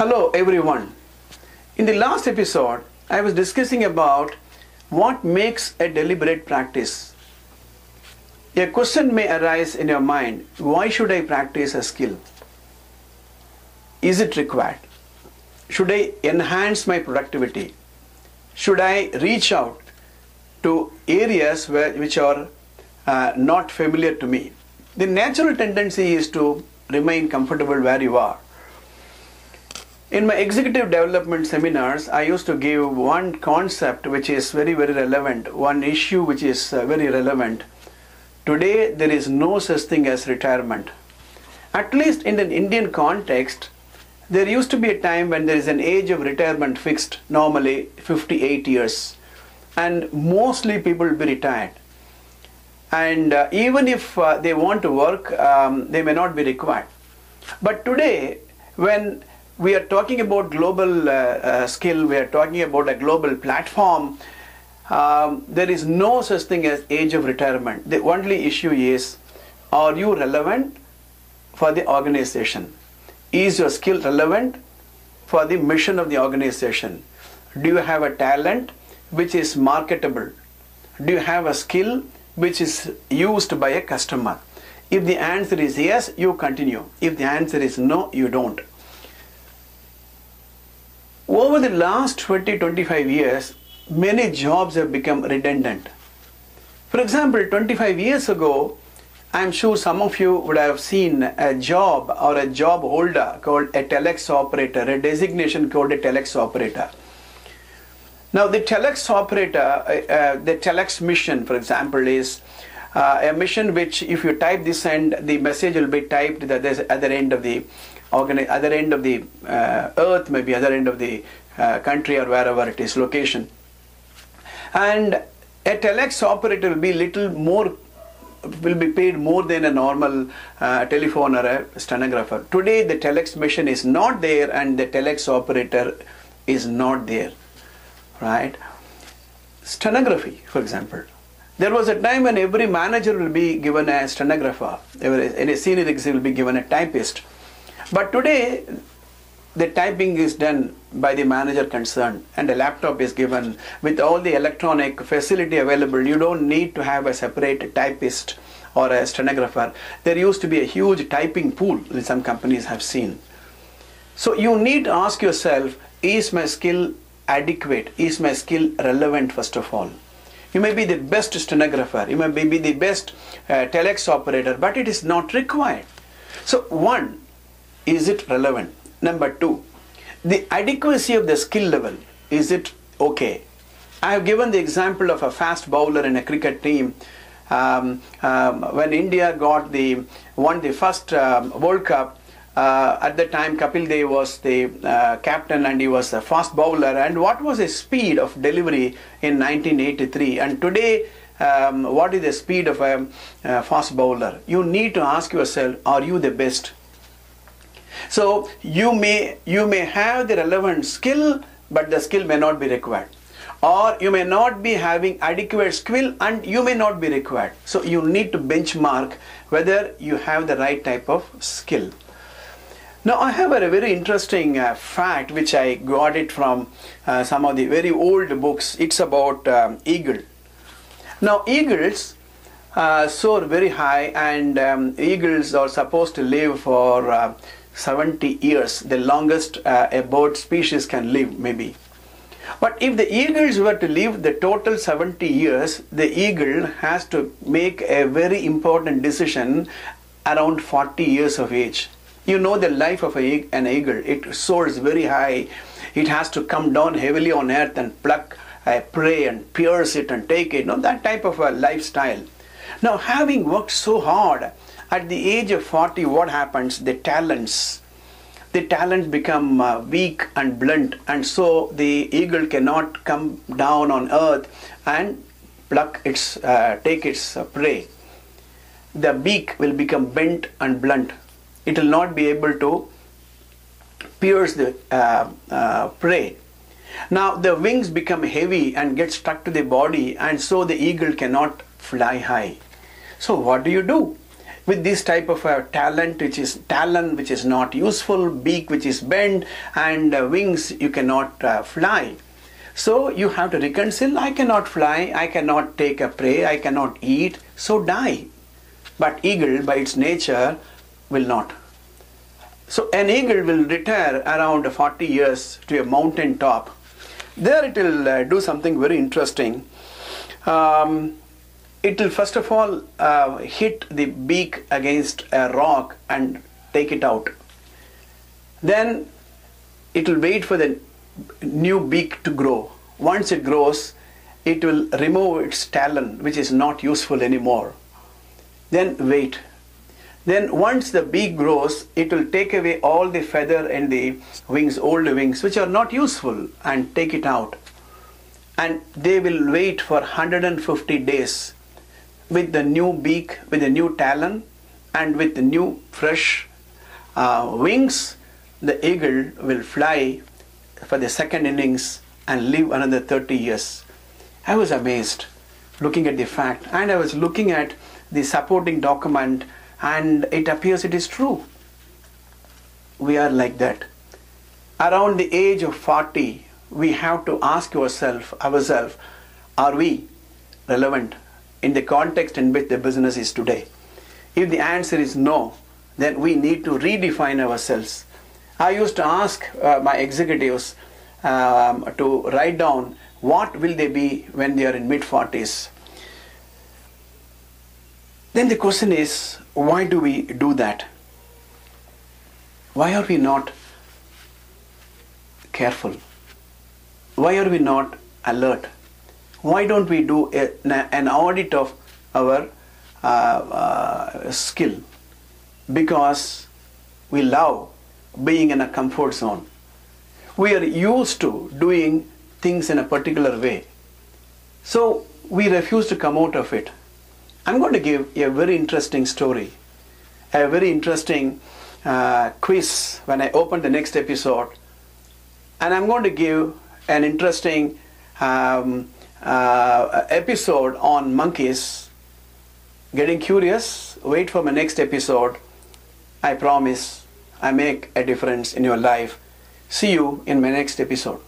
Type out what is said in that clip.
Hello everyone. In the last episode, I was discussing about what makes a deliberate practice. A question may arise in your mind, why should I practice a skill? Is it required? Should I enhance my productivity? Should I reach out to areas which are not familiar to me? The natural tendency is to remain comfortable where you are. In my executive development seminars, I used to give one concept which is very relevant, one issue which is very relevant. Today, there is no such thing as retirement. At least in an Indian context, there used to be a time when there is an age of retirement fixed, normally 58 years. And mostly people will be retired. And even if they want to work, they may not be required. But today, when we are talking about global skill, we are talking about a global platform, there is no such thing as age of retirement. The only issue is, are you relevant for the organization? Is your skill relevant for the mission of the organization? Do you have a talent which is marketable? Do you have a skill which is used by a customer? If the answer is yes, you continue. If the answer is no, you don't. Over the last 20-25 years, many jobs have become redundant. For example, 25 years ago, I'm sure some of you would have seen a job or a job holder called a telex operator, a designation called a telex operator. Now the telex operator, the telex mission, for example, is a mission which if you type this end, the message will be typed at the other end of the earth, maybe other end of the country or wherever it is location. And a telex operator will be paid more than a normal telephone or a stenographer. Today the telex mission is not there and the telex operator is not there, right? Stenography, for example. There was a time when every manager will be given a stenographer, any senior executive will be given a typist. But today, the typing is done by the manager concerned and a laptop is given with all the electronic facility available. You don't need to have a separate typist or a stenographer. There used to be a huge typing pool that some companies have seen. So you need to ask yourself, is my skill adequate? Is my skill relevant first of all? You may be the best stenographer, you may be the best telex operator, but it is not required. So one, is it relevant? Number two, the adequacy of the skill level, is it okay? I have given the example of a fast bowler in a cricket team. When India won the first World Cup, at the time Kapil Dev was the captain and he was a fast bowler. And what was his speed of delivery in 1983? And today, what is the speed of a fast bowler? You need to ask yourself, are you the best? So you may have the relevant skill, but the skill may not be required. Or you may not be having adequate skill and you may not be required. So you need to benchmark whether you have the right type of skill. Now I have a very interesting fact which I got it from some of the very old books. It's about eagle. Now eagles soar very high and eagles are supposed to live for 70 years, the longest a bird species can live maybe. But if the eagles were to live the total 70 years, the eagle has to make a very important decision around 40 years of age. You know the life of an eagle, it soars very high, it has to come down heavily on earth and pluck a prey and pierce it and take it, that type of a lifestyle. Now having worked so hard, at the age of 40, what happens? The talents become weak and blunt, and so the eagle cannot come down on earth and take its prey. The beak will become bent and blunt. It will not be able to pierce the prey. Now the wings become heavy and get stuck to the body, and so the eagle cannot fly high. So what do? with this type of talon which is not useful, beak which is bent, and wings, you cannot fly. So you have to reconcile. I cannot fly, I cannot take a prey, I cannot eat, so die. But eagle by its nature will not. So an eagle will retire around 40 years to a mountain top. There it will do something very interesting. It will first of all hit the beak against a rock and take it out. Then it will wait for the new beak to grow. Once it grows, it will remove its talon, which is not useful anymore. Then wait. Then once the beak grows, it will take away all the feather and the wings, old wings, which are not useful, and take it out. And they will wait for 150 days with the new beak, with the new talon, and with the new fresh wings. The eagle will fly for the second innings and live another 30 years. I was amazed looking at the fact, and I was looking at the supporting document, and it appears it is true. We are like that. Around the age of 40, we have to ask ourselves, are we relevant in the context in which the business is today? If the answer is no, then we need to redefine ourselves. I used to ask my executives to write down what will they be when they are in mid-40s. Then the question is, why do we do that? Why are we not careful? Why are we not alert? Why don't we do an audit of our skill? Because we love being in a comfort zone. We are used to doing things in a particular way. So we refuse to come out of it. I'm going to give a very interesting story, a very interesting quiz when I open the next episode. And I'm going to give an interesting episode on monkeys. Getting curious? Wait for my next episode. I promise I make a difference in your life. See you in my next episode.